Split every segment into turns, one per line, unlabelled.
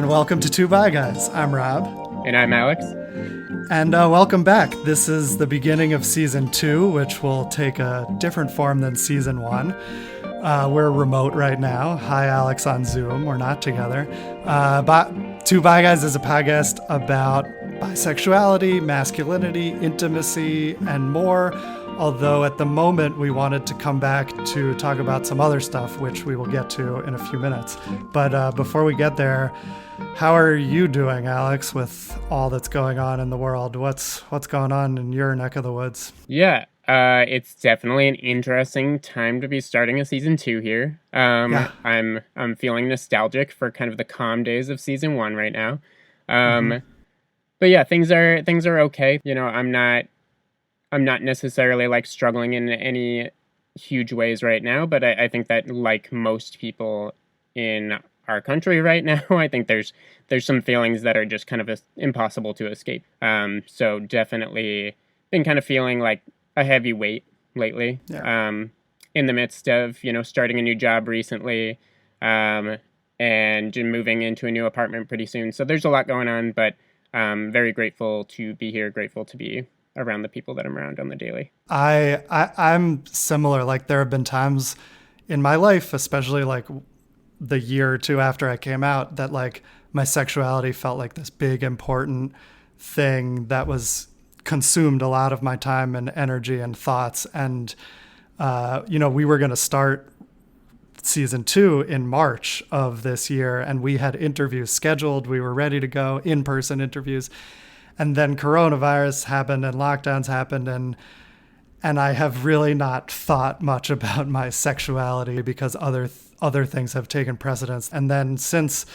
And welcome to Two Bi Guys. I'm Rob.
And I'm Alex.
And welcome back. This is the beginning of Season 2, which will take a different form than Season 1. We're remote right now. Hi, Alex on Zoom. We're not together. But Two Bi Guys is a podcast about bisexuality, masculinity, intimacy, and more. Although at the moment we wanted to come back to talk about some other stuff, which we will get to in a few minutes. But before we get there, how are you doing, Alex, with all that's going on in the world? What's going on in your neck of the woods?
Yeah, it's definitely an interesting time to be starting a season 2 here. I'm feeling nostalgic for kind of the calm days of season 1 right now. But yeah, things are okay. You know, I'm not necessarily like struggling in any huge ways right now, but I think that like most people in our country right now, I think there's some feelings that are just kind of impossible to escape. So definitely been kind of feeling like a heavy weight lately.
Yeah.
In the midst of, you know, starting a new job recently, and moving into a new apartment pretty soon. So there's a lot going on, but very grateful to be here, grateful to be around the people that I'm around on the daily.
I'm similar. Like there have been times in my life, especially like the year or two after I came out, that like my sexuality felt like this big important thing that was consumed a lot of my time and energy and thoughts. And we were going to start season 2 in March of this year, and we had interviews scheduled. We were ready to go, in-person interviews. And then coronavirus happened and lockdowns happened, and I have really not thought much about my sexuality because other things have taken precedence. And then since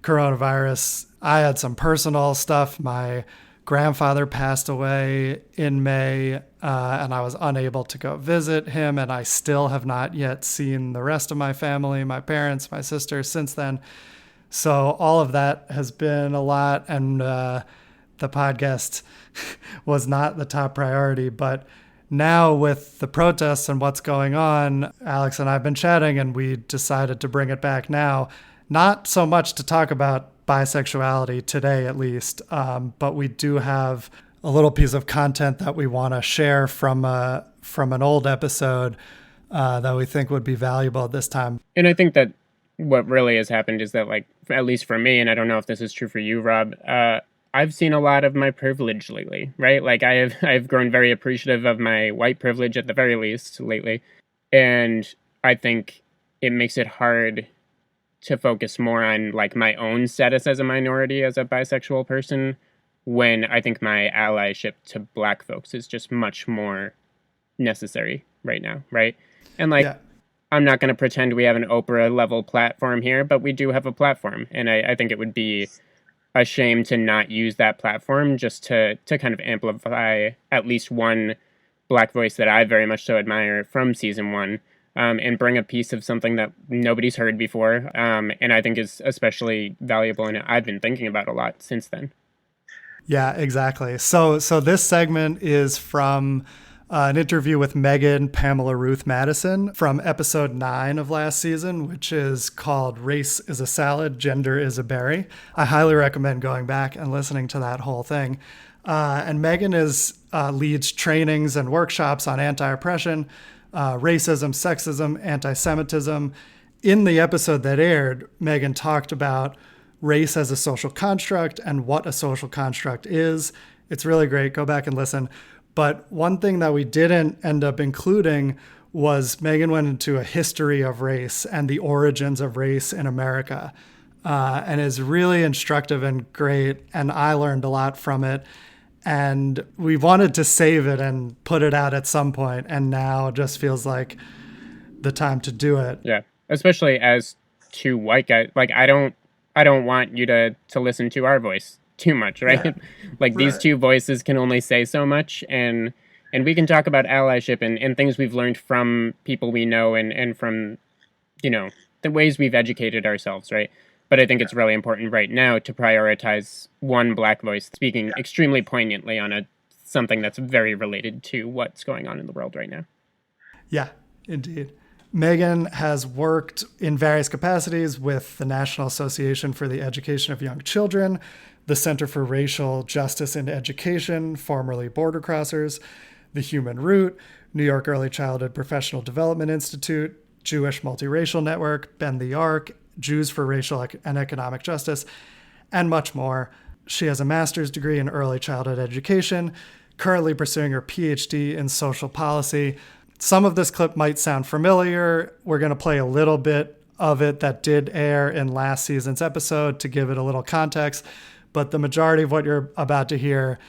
coronavirus, I had some personal stuff. My grandfather passed away in May, and I was unable to go visit him, and I still have not yet seen the rest of my family, my parents, my sister, since then. So all of that has been a lot, and the podcast was not the top priority. But now with the protests and what's going on, Alex and I have been chatting, and we decided to bring it back now. Not so much to talk about bisexuality today, at least, but we do have a little piece of content that we want to share from an old episode that we think would be valuable at this time.
And I think that what really has happened is that, like, at least for me, and I don't know if this is true for you, Rob, I've seen a lot of my privilege lately, right? Like I've grown very appreciative of my white privilege at the very least lately. And I think it makes it hard to focus more on like my own status as a minority, as a bisexual person, when I think my allyship to Black folks is just much more necessary right now, right? And like, yeah. I'm not going to pretend we have an Oprah level platform here, but we do have a platform. And I think it would be a shame to not use that platform just to kind of amplify at least one Black voice that I very much so admire from season 1, and bring a piece of something that nobody's heard before, and I think is especially valuable, and I've been thinking about a lot since then.
Yeah, exactly. So this segment is from an interview with Megan Pamela Ruth Madison from episode 9 of last season, which is called Race is a Salad, Gender is a Berry. I highly recommend going back and listening to that whole thing. And Megan leads trainings and workshops on anti-oppression, racism, sexism, anti-Semitism. In the episode that aired, Megan talked about race as a social construct and what a social construct is. It's really great. Go back and listen. But one thing that we didn't end up including was Megan went into a history of race and the origins of race in America, and is really instructive and great. And I learned a lot from it. And we wanted to save it and put it out at some point, and now it just feels like the time to do it.
Yeah, especially as two white guys. Like I don't want you to listen to our voice too much, right? Yeah. Like these two voices can only say so much, and we can talk about allyship and things we've learned from people we know and from, you know, the ways we've educated ourselves, right? But I think it's really important right now to prioritize one Black voice speaking extremely poignantly on something that's very related to what's going on in the world right now.
Yeah, indeed. Megan has worked in various capacities with the National Association for the Education of Young Children, the Center for Racial Justice in Education, formerly Border Crossers, the Human Root, New York Early Childhood Professional Development Institute, Jewish Multiracial Network, Bend the Arc, Jews for Racial and Economic Justice, and much more. She has a master's degree in early childhood education, currently pursuing her PhD in social policy. Some of this clip might sound familiar. We're going to play a little bit of it that did air in last season's episode to give it a little context, but the majority of what you're about to hear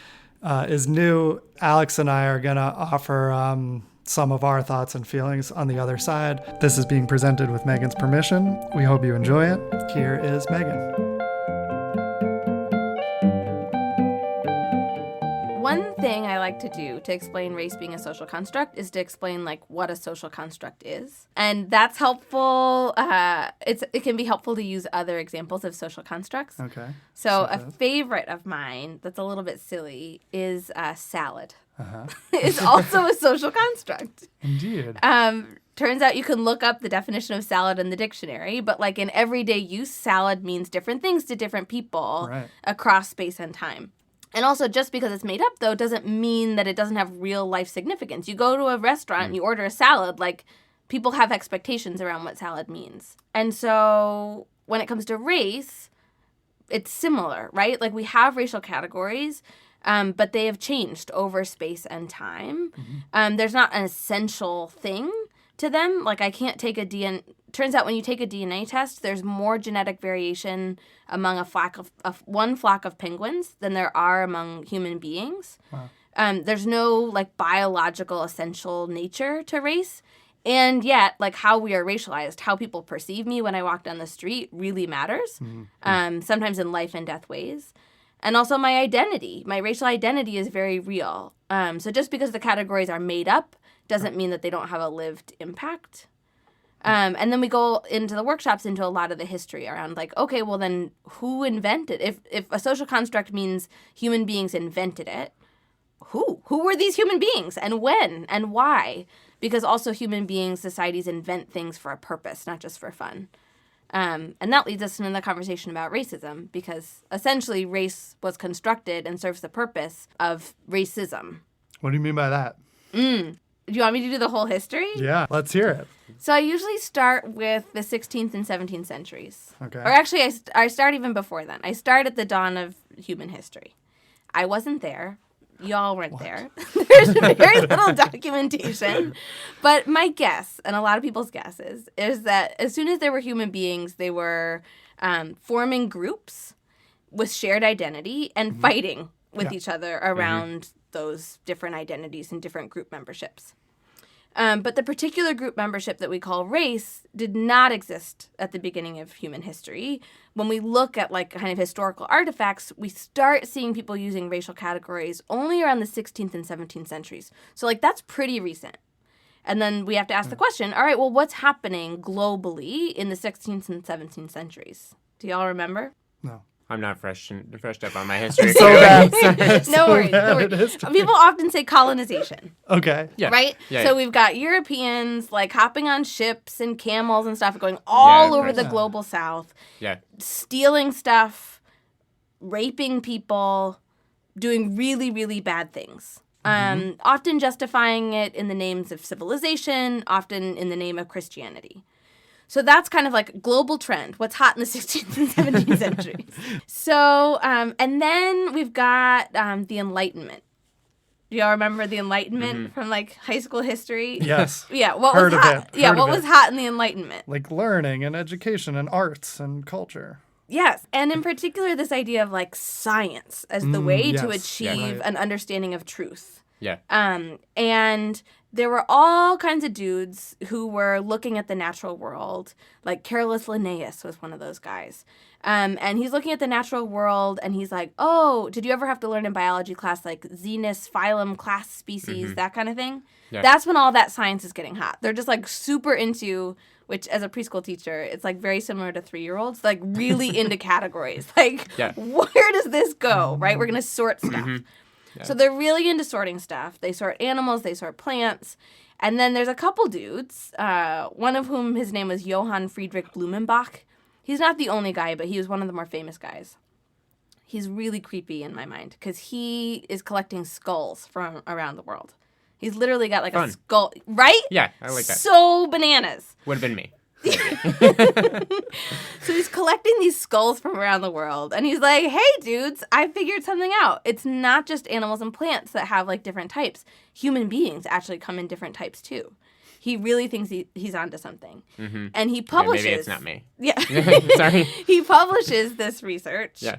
is new. Alex and I are going to offer some of our thoughts and feelings on the other side. This is being presented with Megan's permission. We hope you enjoy it. Here is Megan.
One thing I like to do to explain race being a social construct is to explain like what a social construct is. And that's helpful. It can be helpful to use other examples of social constructs.
Okay.
So a favorite of mine that's a little bit silly is salad.
Uh-huh.
It's also a social construct.
Indeed.
Turns out you can look up the definition of salad in the dictionary, but like in everyday use, salad means different things to different people across space and time. And also, just because it's made up, though, doesn't mean that it doesn't have real life significance. You go to a restaurant and you order a salad, like, people have expectations around what salad means. And so when it comes to race, it's similar, right? Like, we have racial categories, but they have changed over space and time. Mm-hmm. There's not an essential thing to them. Like, I can't take a DNA... Turns out when you take a DNA test, there's more genetic variation among one flock of penguins than there are among human beings. Wow. There's no like biological essential nature to race. And yet, like how we are racialized, how people perceive me when I walk down the street really matters, sometimes in life and death ways. And also my identity. My racial identity is very real. So just because the categories are made up doesn't mean that they don't have a lived impact. And then we go into the workshops into a lot of the history around like, okay, well then who invented, if a social construct means human beings invented it, who were these human beings and when and why? Because also human beings, societies invent things for a purpose, not just for fun. And that leads us into the conversation about racism, because essentially race was constructed and serves the purpose of racism.
What do you mean by that?
Do you want me to do the whole history?
Yeah, let's hear it.
So I usually start with the 16th and 17th centuries.
Okay.
Or actually, I start even before then. I start at the dawn of human history. I wasn't there. Y'all weren't there. There's very little documentation. But my guess, and a lot of people's guesses, is that as soon as there were human beings, they were forming groups with shared identity and fighting with each other around those different identities and different group memberships. But the particular group membership that we call race did not exist at the beginning of human history. When we look at like kind of historical artifacts, we start seeing people using racial categories only around the 16th and 17th centuries. So like that's pretty recent. And then we have to ask the question, all right, well, what's happening globally in the 16th and 17th centuries? Do y'all remember?
No.
I'm not freshed up on my history.
So bad.
No worries. People often say colonization.
Okay.
Yeah.
Right?
Yeah,
so we've got Europeans like hopping on ships and camels and stuff going all over the global south.
Yeah.
Stealing stuff, raping people, doing really, really bad things. Often justifying it in the names of civilization, often in the name of Christianity. So that's kind of like global trend, what's hot in the 16th and 17th centuries. So, and then we've got the Enlightenment. Do y'all remember the Enlightenment from like high school history?
Yes.
Yeah. What
Heard
was
of
hot?
it.
Yeah.
Heard
What
of
was
it.
hot in the Enlightenment?
Like learning and education and arts and culture.
Yes. And in particular, this idea of like science as the way to
yes.
achieve an understanding of truth.
Yeah.
And there were all kinds of dudes who were looking at the natural world. Like Carolus Linnaeus was one of those guys. And he's looking at the natural world and he's like, oh, did you ever have to learn in biology class like genus, phylum, class, species, that kind of thing? Yeah. That's when all that science is getting hot. They're just like super into, which as a preschool teacher, it's like very similar to 3-year-olds, like really into categories. Like, where does this go, right? We're going to sort stuff. Yeah. So they're really into sorting stuff. They sort animals, they sort plants. And then there's a couple dudes, one of whom his name was Johann Friedrich Blumenbach. He's not the only guy, but he was one of the more famous guys. He's really creepy in my mind because he is collecting skulls from around the world. He's literally got like
Fun.
a skull, right?
Yeah, I like that.
So bananas.
Would have been me.
So he's collecting these skulls from around the world, and he's like, hey, dudes, I figured something out. It's not just animals and plants that have, like, different types. Human beings actually come in different types, too. He really thinks he's onto something. Mm-hmm. And he publishes...
maybe it's not me.
Yeah.
Sorry.
He publishes this research.
Yeah.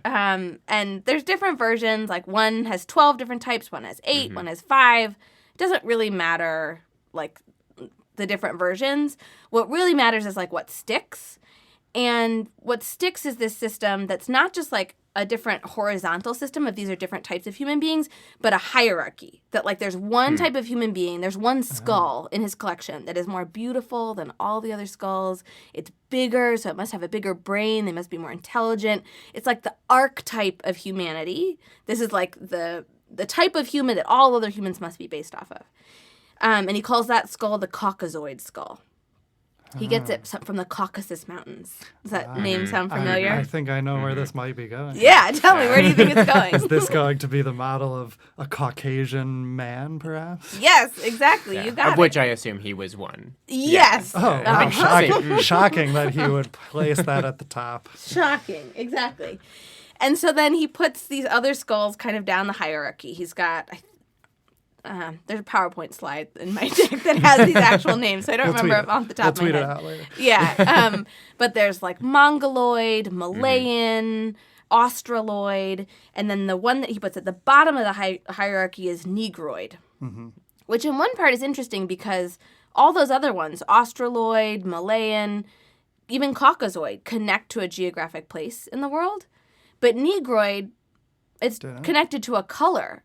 And there's different versions. Like, one has 12 different types, one has 8, one has 5. It doesn't really matter, like, the different versions. What really matters is, like, what sticks. And what sticks is this system that's not just, like, a different horizontal system of these are different types of human beings, but a hierarchy. That, like, there's one type of human being, there's one skull in his collection that is more beautiful than all the other skulls. It's bigger, so it must have a bigger brain. They must be more intelligent. It's like the archetype of humanity. This is, like, the type of human that all other humans must be based off of. And he calls that skull the Caucasoid skull. He gets it from the Caucasus Mountains. Does that name sound familiar?
I think I know where this might be going.
Yeah, tell me, where do you think it's going?
Is this going to be the model of a Caucasian man, perhaps?
Yes, exactly.
Yeah.
You got
of
it.
which I assume he was one.
Yes.
Oh, wow. Shocking that he would place that at the top.
Shocking, exactly. And so then he puts these other skulls kind of down the hierarchy. He's got... there's a PowerPoint slide in my deck that has these actual names, so I don't remember it off the top of my head.
We'll tweet it out later.
Yeah, but there's like Mongoloid, Malayan, Australoid, and then the one that he puts at the bottom of the hierarchy is Negroid, which in one part is interesting because all those other ones, Australoid, Malayan, even Caucasoid, connect to a geographic place in the world, but Negroid, it's connected to a color.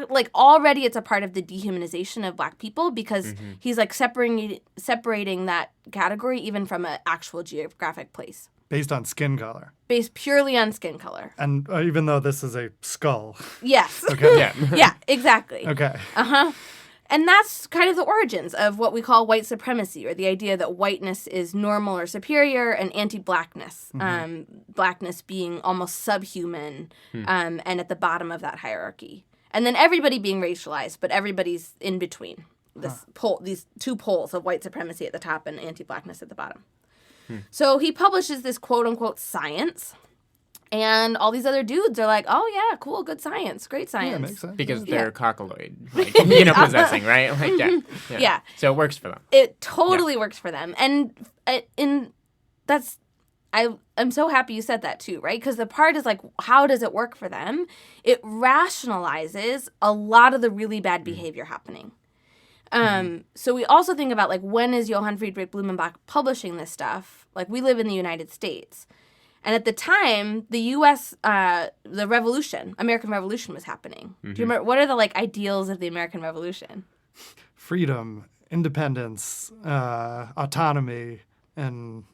Like already it's a part of the dehumanization of Black people because he's like separating that category even from an actual geographic place.
Based on skin color.
Based purely on skin color.
And even though this is a skull.
Yes.
Okay.
Yeah.
Yeah, exactly.
Okay.
Uh-huh. And that's kind of the origins of what we call white supremacy, or the idea that whiteness is normal or superior and anti-Blackness, Blackness being almost subhuman and at the bottom of that hierarchy. And then everybody being racialized, but everybody's in between. These two poles of white supremacy at the top and anti-Blackness at the bottom. So he publishes this quote-unquote science, and all these other dudes are like, oh, yeah, cool, good science, great science.
Yeah, makes sense.
Because they're cockaloid, like, possessing, right? Like, yeah. So it works for them.
It totally works for them. And I'm so happy you said that too, right? Because the part is like, how does it work for them? It rationalizes a lot of the really bad behavior happening. So we also think about, like, when is Johann Friedrich Blumenbach publishing this stuff? Like, we live in the United States. And at the time, the U.S., the Revolution, American Revolution was happening. Do you remember, what are the, like, ideals of the American Revolution?
Freedom, independence, autonomy, and...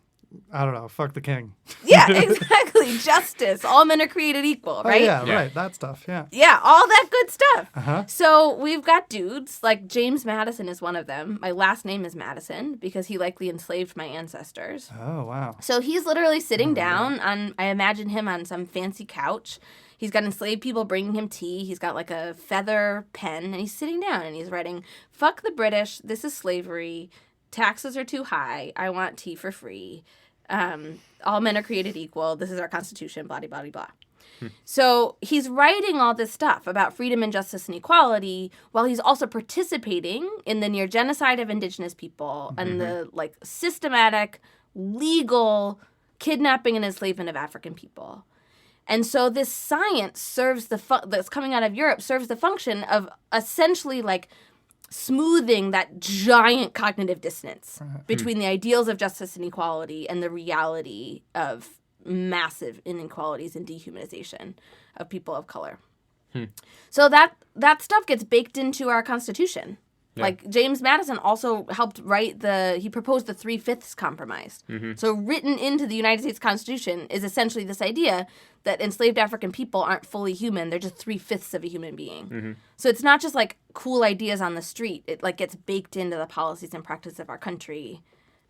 I don't know. Fuck the king.
Yeah, exactly. Justice. All men are created equal, right?
Oh, yeah, right. That stuff, yeah.
Yeah, all that good stuff. So we've got dudes, like James Madison is one of them. My last name is Madison because he likely enslaved my ancestors.
Oh, wow.
So he's literally sitting down on, I imagine him on some fancy couch. He's got enslaved people bringing him tea. He's got like a feather pen, and he's sitting down and he's writing, "Fuck the British. This is slavery. Taxes are too high. I want tea for free. All men are created equal. This is our Constitution, blah, blah, blah, blah." So he's writing all this stuff about freedom and justice and equality while he's also participating in the near genocide of indigenous people and the, like, systematic, legal kidnapping and enslavement of African people. And so this science serves that's coming out of Europe serves the function of essentially, like, smoothing that giant cognitive dissonance between the ideals of justice and equality and the reality of massive inequalities and dehumanization of people of color. So that stuff gets baked into our Constitution.
Yeah.
Like, James Madison also helped write he proposed the 3/5 compromise.
Mm-hmm.
So written into the United States Constitution is essentially this idea that enslaved African people aren't fully human. They're just 3/5 of a human being.
Mm-hmm.
So it's not just, like, cool ideas on the street. It, like, gets baked into the policies and practice of our country.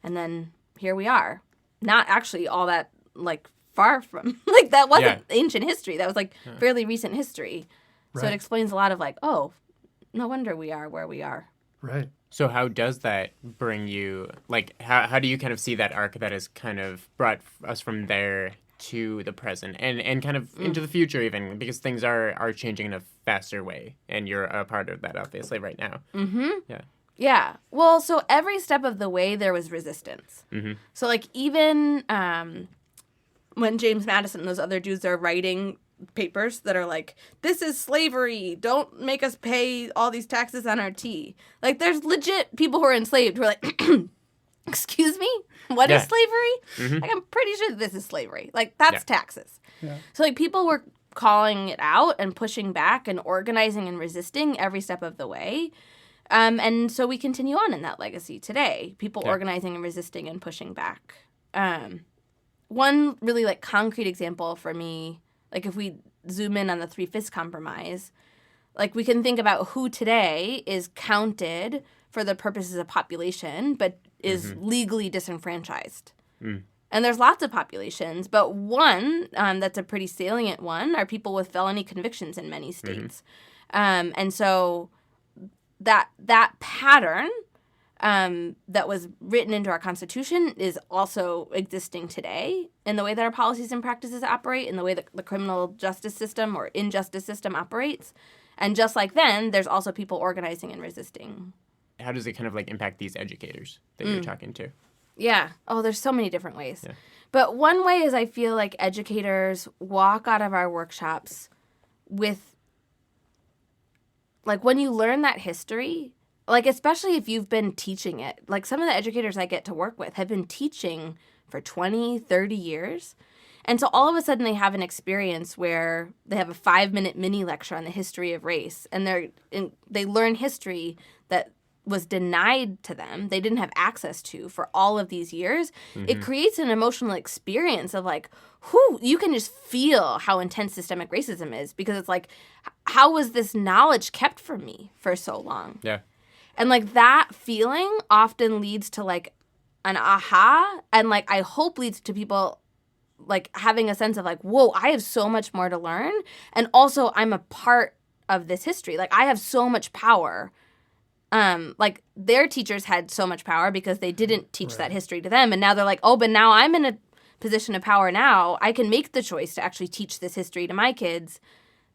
And then here we are. Not actually all that, like, far from, like, that wasn't ancient history. That was, like, fairly recent history. So it explains a lot of, like, oh, no wonder we are where we are.
Right.
So how does that bring you, like, how do you kind of see that arc that has kind of brought us from there to the present and kind of into the future even, because things are changing in a faster way, and you're a part of that, obviously, right now.
Mm-hmm.
Yeah.
Yeah. Well, so every step of the way there was resistance.
Mm-hmm.
So, like, even when James Madison and those other dudes are writing papers that are like, this is slavery, don't make us pay all these taxes on our tea. Like, there's legit people who are enslaved who are like, excuse me? What is slavery?
Mm-hmm.
Like, I'm pretty sure this is slavery. Like, that's taxes.
Yeah.
So, like, people were calling it out and pushing back and organizing and resisting every step of the way. And so we continue on in that legacy today. People organizing and resisting and pushing back. One really, like, concrete example for me, like, if we zoom in on the 3/5 compromise, like, we can think about who today is counted for the purposes of population, but is legally disenfranchised.
Mm.
And there's lots of populations, but one that's a pretty salient one are people with felony convictions in many states. And so that pattern that was written into our Constitution is also existing today in the way that our policies and practices operate, in the way that the criminal justice system or injustice system operates. And just like then, there's also people organizing and resisting.
How does it kind of, like, impact these educators that you're talking to?
Yeah. Oh, there's so many different ways.
Yeah.
But one way is I feel like educators walk out of our workshops with, like, when you learn that history, like, especially if you've been teaching it, like, some of the educators I get to work with have been teaching for 20, 30 years. And so all of a sudden they have an experience where they have a 5-minute mini lecture on the history of race, and they learn history that was denied to them, they didn't have access to for all of these years. It creates an emotional experience of, like, you can just feel how intense systemic racism is, because it's like, how was this knowledge kept from me for so long?
Yeah.
And, like, that feeling often leads to, like, an aha, and, like, I hope leads to people, like, having a sense of, like, whoa, I have so much more to learn, and also I'm a part of this history. Like, I have so much power. Like, their teachers had so much power because they didn't teach that history to them, and now they're like, oh, but now I'm in a position of power now. I can make the choice to actually teach this history to my kids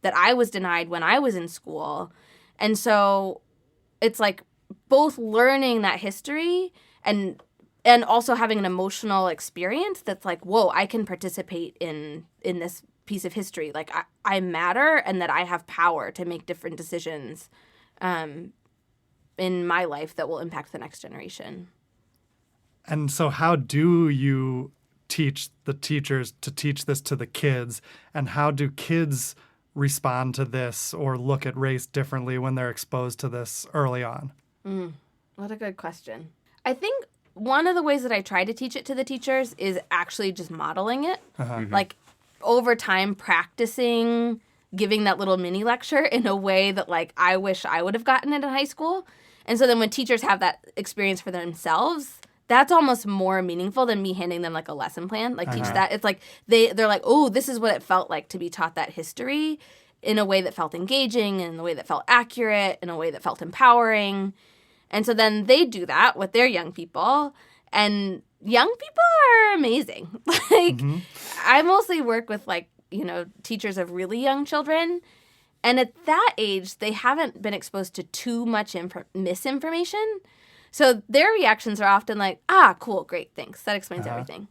that I was denied when I was in school. And so it's, like, both learning that history and also having an emotional experience that's like, whoa, I can participate in this piece of history. Like, I matter, and that I have power to make different decisions in my life that will impact the next generation.
And so how do you teach the teachers to teach this to the kids? And how do kids respond to this or look at race differently when they're exposed to this early on?
What a good question. I think one of the ways that I try to teach it to the teachers is actually just modeling it. Like, over time, practicing giving that little mini lecture in a way that, like, I wish I would have gotten it in high school. And so then when teachers have that experience for themselves, that's almost more meaningful than me handing them, like, a lesson plan. Like, teach that. It's like they're like, oh, this is what it felt like to be taught that history in a way that felt engaging, in a way that felt accurate, in a way that felt empowering. And so then they do that with their young people, and young people are amazing. Like, I mostly work with, like, you know, teachers of really young children, and at that age, they haven't been exposed to too much misinformation. So their reactions are often like, cool, great, thanks. That explains everything.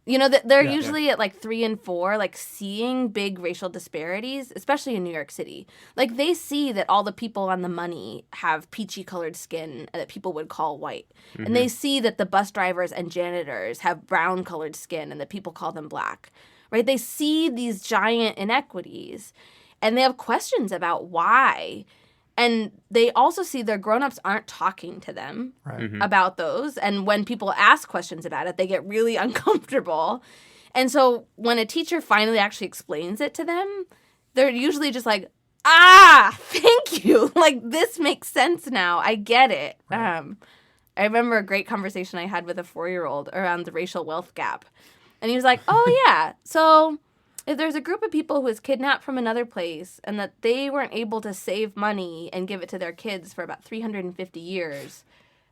You know, they're usually at, like, 3 and 4, like, seeing big racial disparities, especially in New York City. Like, they see that all the people on the money have peachy-colored skin that people would call white. And they see that the bus drivers and janitors have brown-colored skin and that people call them black, right? They see these giant inequities, and they have questions about why. And they also see their grown-ups aren't talking to them
Right.
about those. And when people ask questions about it, they get really uncomfortable. And so when a teacher finally actually explains it to them, they're usually just like, thank you. Like, this makes sense now. I get it. Right. I remember a great conversation I had with a 4-year-old around the racial wealth gap. And he was like, oh, yeah, so if there's a group of people who was kidnapped from another place and that they weren't able to save money and give it to their kids for about 350 years,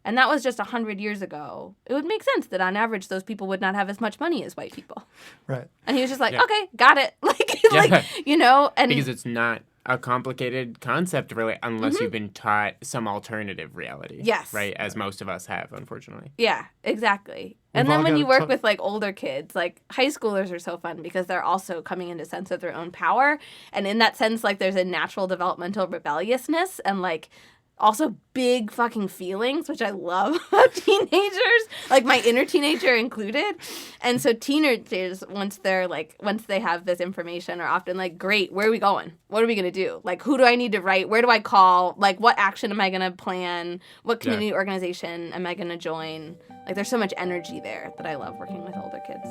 and that was just 100 years ago, it would make sense that on average those people would not have as much money as white people.
Right.
And he was just like, okay, got it. And
because it's not a complicated concept, really, unless you've been taught some alternative reality.
Yes.
Right? As most of us have, unfortunately.
Yeah, exactly. And then when you work with, like, older kids, like, high schoolers are so fun because they're also coming into sense of their own power. And in that sense, like, there's a natural developmental rebelliousness and, like, also big fucking feelings, which I love about teenagers, like my inner teenager included. And so teenagers, once they have this information, are often like, great, where are we going? What are we going to do? Like, who do I need to write? Where do I call? Like, what action am I going to plan? What community organization am I going to join? Like, there's so much energy there that I love working with older kids.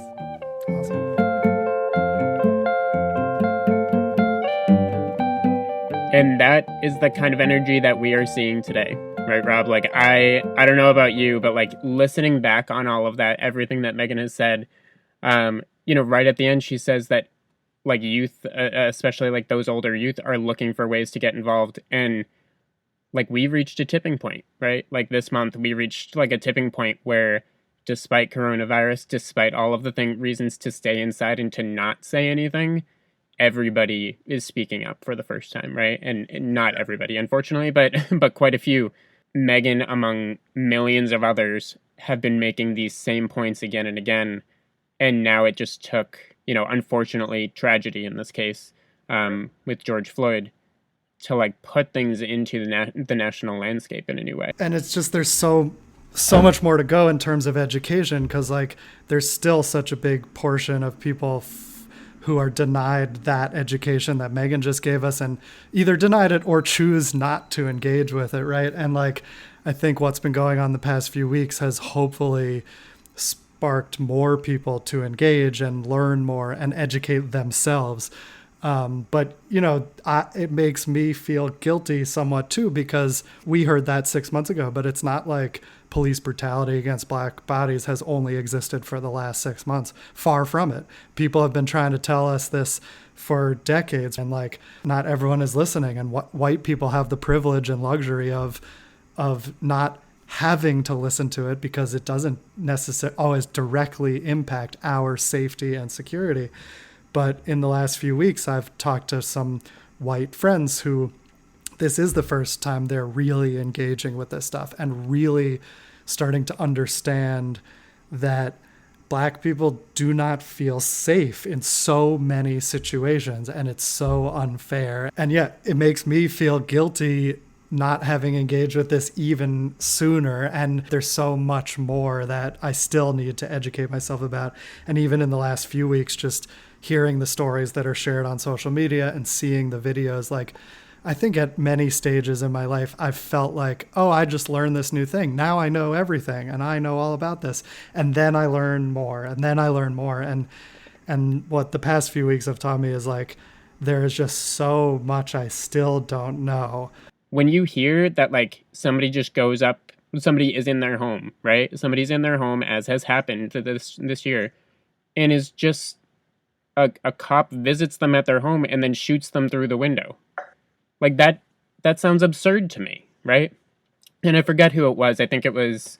Awesome.
And that is the kind of energy that we are seeing today, right, Rob? Like, I don't know about you, but, like, listening back on all of that, everything that Megan has said, right at the end, she says that, like, youth, especially, like, those older youth, are looking for ways to get involved. And, like, we reached a tipping point, right? Like, this month, we reached, like, a tipping point where, despite coronavirus, despite all of the reasons to stay inside and to not say anything, everybody is speaking up for the first time, right? And not everybody, unfortunately, but quite a few. Megan, among millions of others, have been making these same points again and again. And now it just took, unfortunately, tragedy in this case, with George Floyd, to, like, put things into the national landscape in a new way.
And it's just, there's so much more to go in terms of education, because, like, there's still such a big portion of people who are denied that education that Megan just gave us, and either denied it or choose not to engage with it, right? And, like, I think what's been going on the past few weeks has hopefully sparked more people to engage and learn more and educate themselves. But, it makes me feel guilty somewhat too, because we heard that 6 months ago, but it's not like police brutality against Black bodies has only existed for the last 6 months. Far from it. People have been trying to tell us this for decades, and, like, not everyone is listening. And white people have the privilege and luxury of not having to listen to it, because it doesn't necessarily always directly impact our safety and security. But in the last few weeks, I've talked to some white friends who this is the first time they're really engaging with this stuff and really starting to understand that Black people do not feel safe in so many situations, and it's so unfair. And yet it makes me feel guilty not having engaged with this even sooner. And there's so much more that I still need to educate myself about. And even in the last few weeks, just hearing the stories that are shared on social media and seeing the videos, like, I think at many stages in my life, I've felt like, oh, I just learned this new thing. Now I know everything and I know all about this. And then I learn more, and then I learn more. And what the past few weeks have taught me is, like, there is just so much I still don't know.
When you hear that, like, somebody just goes up, somebody is in their home, right? Somebody's in their home, as has happened this year, and is just a cop visits them at their home and then shoots them through the window. Like, that sounds absurd to me, right? And I forget who it was. I think it was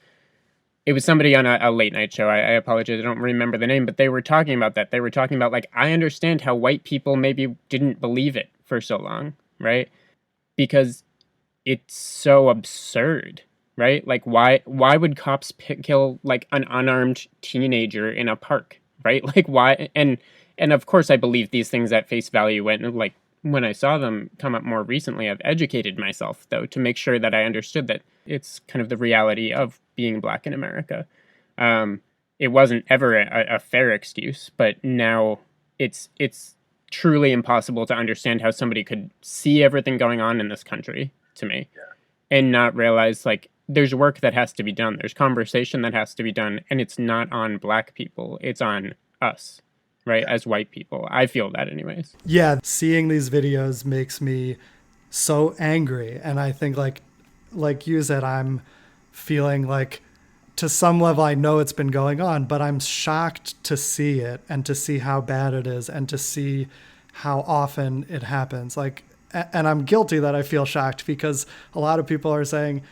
somebody on a late night show. I apologize, I don't remember the name, but they were talking about that. They were talking about, like, I understand how white people maybe didn't believe it for so long, right? Because it's so absurd, right? Like, why would cops kill, like, an unarmed teenager in a park, right? Like, why? And of course I believe these things at face value when I saw them come up more recently. I've educated myself, though, to make sure that I understood that it's kind of the reality of being Black in America. It wasn't ever a fair excuse, but now it's truly impossible to understand how somebody could see everything going on in this country to me, and not realize like there's work that has to be done. There's conversation that has to be done, and it's not on Black people. It's on us, right? As white people. I feel that anyways.
Yeah, seeing these videos makes me so angry. And I think like you said, I'm feeling like to some level, I know it's been going on, but I'm shocked to see it and to see how bad it is and to see how often it happens. And I'm guilty that I feel shocked because a lot of people are saying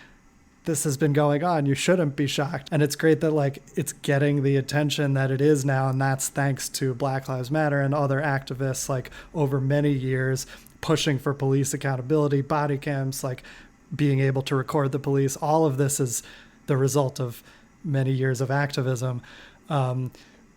this has been going on. You shouldn't be shocked. And it's great that like it's getting the attention that it is now. And that's thanks to Black Lives Matter and other activists like over many years pushing for police accountability, body cams, like being able to record the police. All of this is the result of many years of activism.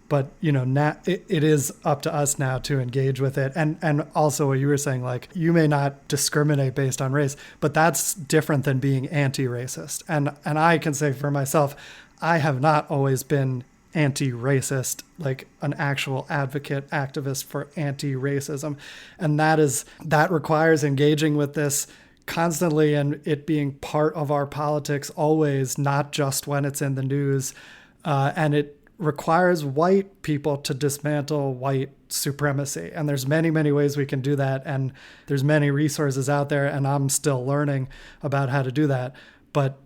But, you know, now it is up to us now to engage with it. And also what you were saying, like, you may not discriminate based on race, but that's different than being anti-racist. And I can say for myself, I have not always been anti-racist, like an actual advocate, activist for anti-racism. And that requires engaging with this constantly and it being part of our politics always, not just when it's in the news. And it requires white people to dismantle white supremacy. And there's many, many ways we can do that. And there's many resources out there, and I'm still learning about how to do that. But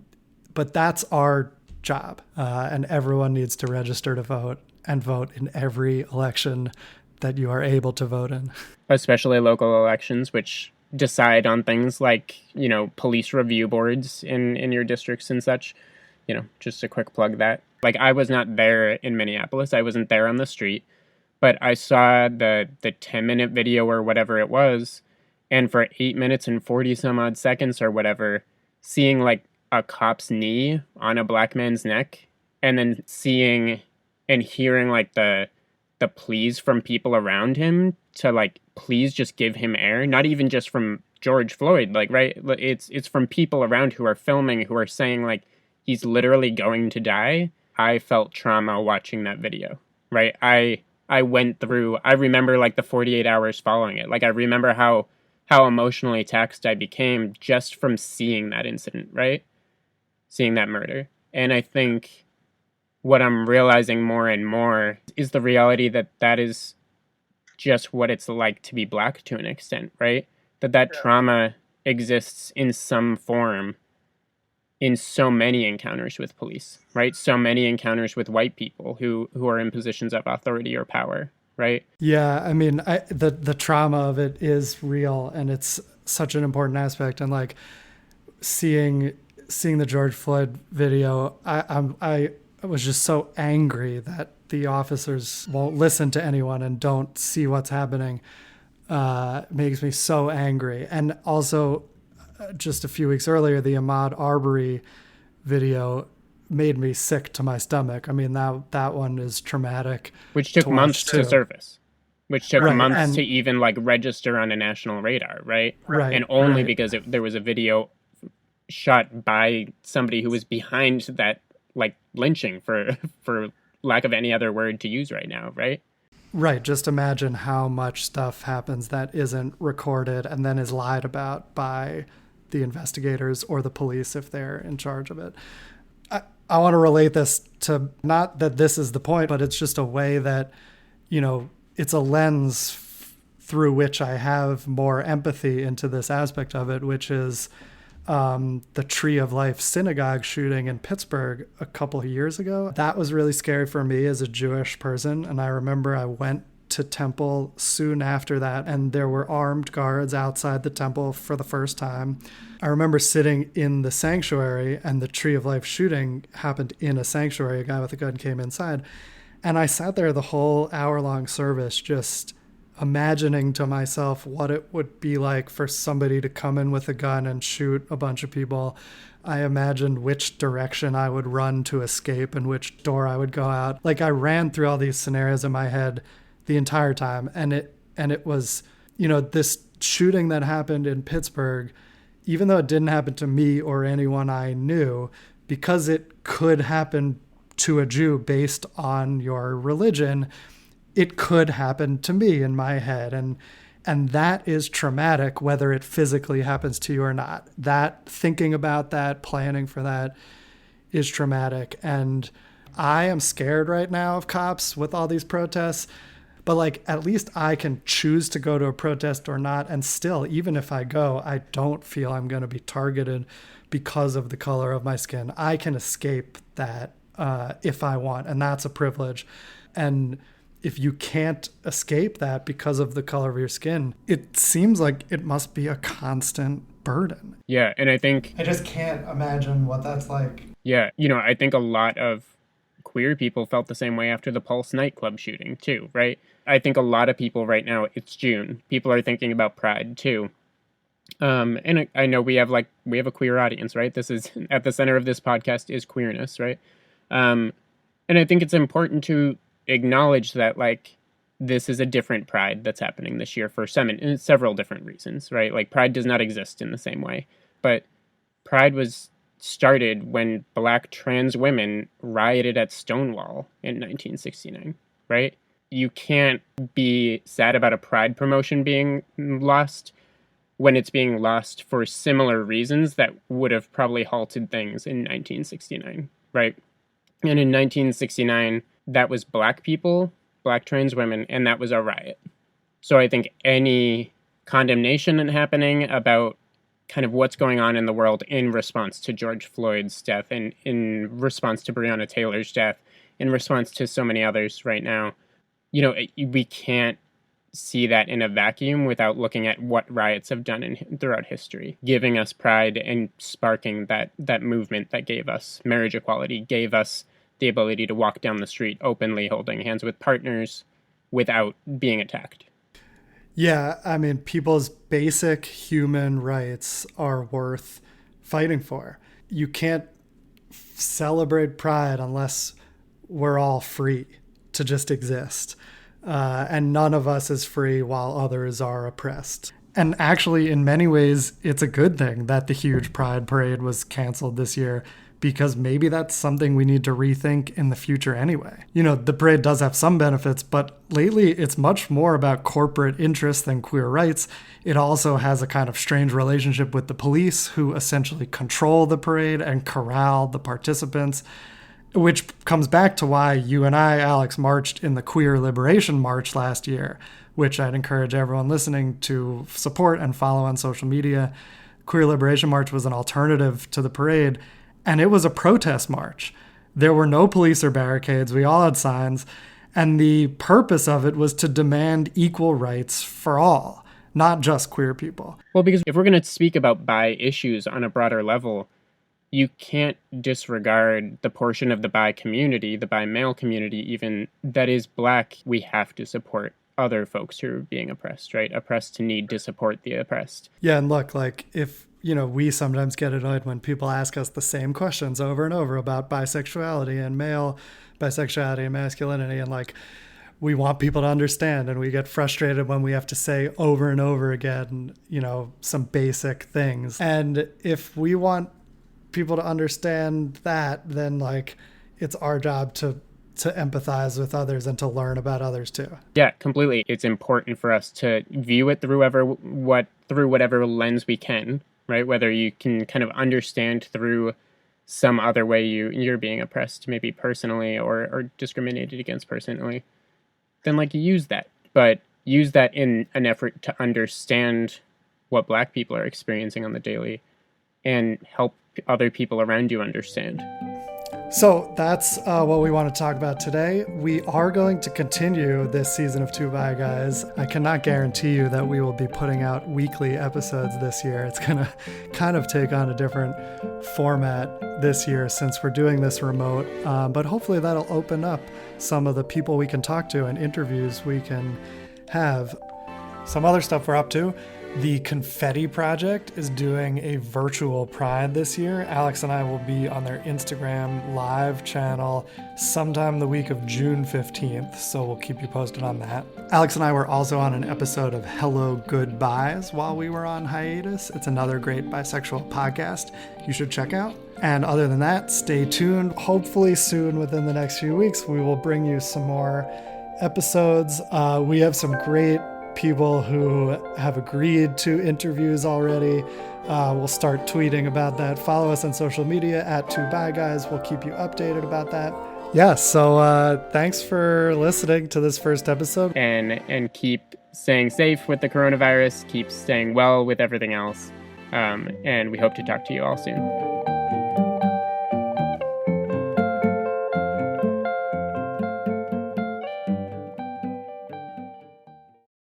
that's our job. And everyone needs to register to vote and vote in every election that you are able to vote in.
Especially local elections, which decide on things like, you know, police review boards in your districts and such. You know, just a quick plug that. Like, I was not there in Minneapolis. I wasn't there on the street. But I saw the 10-minute video or whatever it was. And for 8 minutes and 40 some odd seconds or whatever, seeing like a cop's knee on a black man's neck. And then seeing and hearing like the pleas from people around him to like, please just give him air. Not even just from George Floyd, like, right? It's from people around who are filming, who are saying like, he's literally going to die. I felt trauma watching that video, right? I remember like the 48 hours following it. Like I remember how emotionally taxed I became just from seeing that incident, right? Seeing that murder. And I think what I'm realizing more and more is the reality that is just what it's like to be Black to an extent, right? That trauma exists in some form in so many encounters with police, right? So many encounters with white people who are in positions of authority or power, right?
Yeah, I mean, the trauma of it is real, and it's such an important aspect. And like seeing the George Floyd video, I was just so angry that the officers won't listen to anyone and don't see what's happening. Makes me so angry. And also, just a few weeks earlier, the Ahmaud Arbery video made me sick to my stomach. I mean, that one is traumatic.
Which took months to surface. Which took months to even like register on a national radar, right?
Right.
And only because there was a video shot by somebody who was behind that like lynching, for lack of any other word to use right now, right?
Right. Just imagine how much stuff happens that isn't recorded and then is lied about by the investigators or the police if they're in charge of it. I want to relate this to, not that this is the point, but it's just a way that, you know, it's a lens through which I have more empathy into this aspect of it, which is the Tree of Life synagogue shooting in Pittsburgh a couple of years ago. That was really scary for me as a Jewish person. And I remember I went to temple soon after that, and there were armed guards outside the temple for the first time. I remember sitting in the sanctuary, and the Tree of Life shooting happened in a sanctuary. A guy with a gun came inside, and I sat there the whole hour-long service just imagining to myself what it would be like for somebody to come in with a gun and shoot a bunch of people. I imagined which direction I would run to escape and which door I would go out. Like, I ran through all these scenarios in my head the entire time. And it was, you know, this shooting that happened in Pittsburgh, even though it didn't happen to me or anyone I knew, because it could happen to a Jew based on your religion, it could happen to me in my head. And that is traumatic, whether it physically happens to you or not. That thinking about that, planning for that is traumatic. And I am scared right now of cops with all these protests. But like, at least I can choose to go to a protest or not. And still, even if I go, I don't feel I'm going to be targeted because of the color of my skin. I can escape that if I want. And that's a privilege. And if you can't escape that because of the color of your skin, it seems like it must be a constant burden.
Yeah, and I think...
I just can't imagine what that's like.
Yeah, I think a lot of queer people felt the same way after the Pulse nightclub shooting, too, right? I think a lot of people right now, it's June. People are thinking about Pride, too. And I know we have a queer audience, right? This is, at the center of this podcast is queerness, right? And I think it's important to acknowledge that this is a different Pride that's happening this year for several different reasons, right? Like, Pride does not exist in the same way, but Pride was started when Black trans women rioted at Stonewall in 1969, right? You can't be sad about a Pride promotion being lost when it's being lost for similar reasons that would have probably halted things in 1969, right? And in 1969, that was Black people, Black trans women, and that was a riot. So I think any condemnation happening about kind of what's going on in the world in response to George Floyd's death and in response to Breonna Taylor's death, in response to so many others right now, we can't see that in a vacuum without looking at what riots have done throughout history, giving us pride and sparking that movement that gave us marriage equality, gave us the ability to walk down the street openly holding hands with partners without being attacked.
Yeah, I mean, people's basic human rights are worth fighting for. You can't celebrate Pride unless we're all free to just exist. And none of us is free while others are oppressed. And actually, in many ways, it's a good thing that the huge Pride parade was canceled this year, because maybe that's something we need to rethink in the future anyway. The parade does have some benefits, but lately it's much more about corporate interests than queer rights. It also has a kind of strange relationship with the police, who essentially control the parade and corral the participants, which comes back to why you and I, Alex, marched in the Queer Liberation March last year, which I'd encourage everyone listening to support and follow on social media. Queer Liberation March was an alternative to the parade, and it was a protest march. There were no police or barricades. We all had signs. And the purpose of it was to demand equal rights for all, not just queer people.
Well, because if we're going to speak about bi issues on a broader level, you can't disregard the portion of the bi community, the bi male community even, that is Black. We have to support other folks who are being oppressed, right? Oppressed to need to support the oppressed.
Yeah, and look, if we sometimes get annoyed when people ask us the same questions over and over about bisexuality and male bisexuality and masculinity. And we want people to understand, and we get frustrated when we have to say over and over again, some basic things. And if we want people to understand that, then it's our job to empathize with others and to learn about others too.
Yeah, completely. It's important for us to view it through whatever lens we can. Right? Whether you can kind of understand through some other way you're being oppressed, maybe personally or discriminated against personally, then use that. But use that in an effort to understand what Black people are experiencing on the daily and help other people around you understand.
So that's what we want to talk about today. We are going to continue this season of Two Bi Guys. I cannot guarantee you that we will be putting out weekly episodes this year. It's going to kind of take on a different format this year since we're doing this remote. But hopefully that'll open up some of the people we can talk to and interviews we can have. Some other stuff we're up to. The Confetti Project is doing a virtual Pride this year. Alex and I will be on their Instagram live channel sometime the week of June 15th, so we'll keep you posted on that. Alex and I were also on an episode of Hello Goodbyes while we were on hiatus. It's another great bisexual podcast you should check out. And other than that, stay tuned. Hopefully soon, within the next few weeks, we will bring you some more episodes. We have some great people who have agreed to interviews already. We'll start tweeting about that. Follow us on social media at 2ByGuys. We'll keep you updated about that. Yeah, so thanks for listening to this first episode.
And keep staying safe with the coronavirus. Keep staying well with everything else. And we hope to talk to you all soon.